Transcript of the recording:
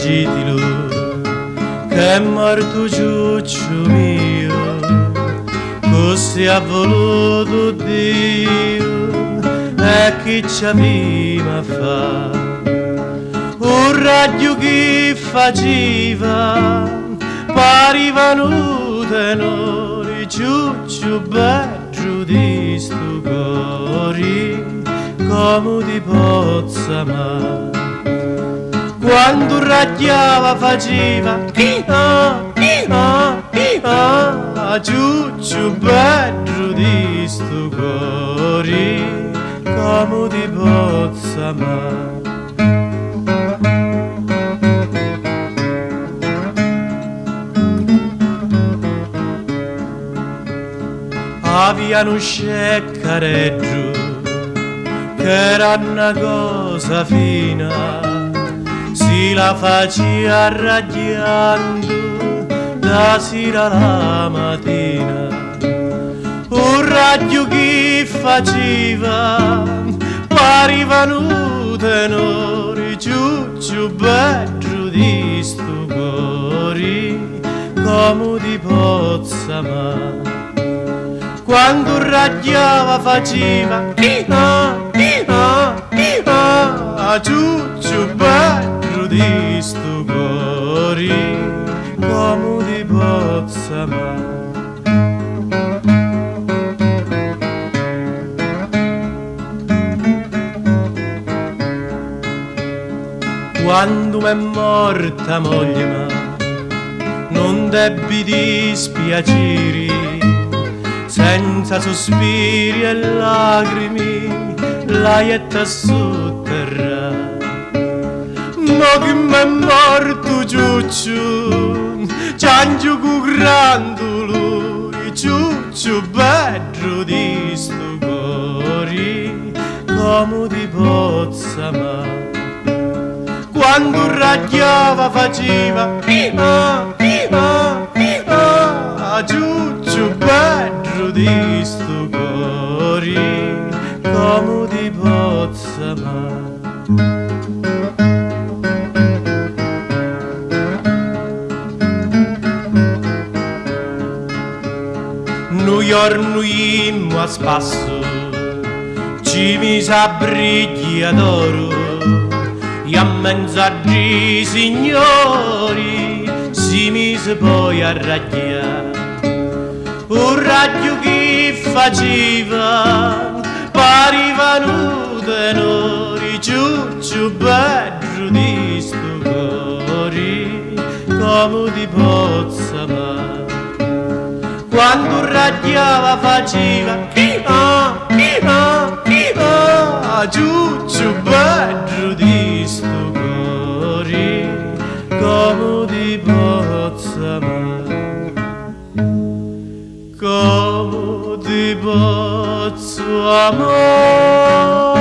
agitilo, che è morto ciuccio mio, così ha voluto Dio, e chi ci prima fa, un raggio che faceva, parivano tenori, ciuccio bello di sto cori, come ti pozza amare. Quando raggiava faceva ciuccio bello di sto cori, come ti pozza amare. Avevano sceccareggio che era una cosa fina, si la faccia raggiando da sera alla mattina. Un raggio che faceva, parivano tenori, ciuccio bello di sto cori, come ti pozza amare. Quando raggiava faceva ciuccio bello di sto cori, come ti pozza amare. Quando m'è morta moglie ma non debbi dispiacere, senza sospiri e lacrimi la ietta sotterra. Ma che m'è morto ciuccio, ciangio curando lui, ciuccio bello di sto cori, come ti pozza amare. Quando raggiava faceva ciuccio bello di sto cori, come ti pozza amare. Noi giorno immo a spasso ci mise a briglia d'oro, e a mezz'oggi signori si mise poi a raggiare. Un raggio che faceva, parivano tenori, ciuccio bello di sto cori, come ti pozza amare. Quando raggiava faceva ciuccio bello di sto cori, come ti pozza amare. Come ti pozzo amare.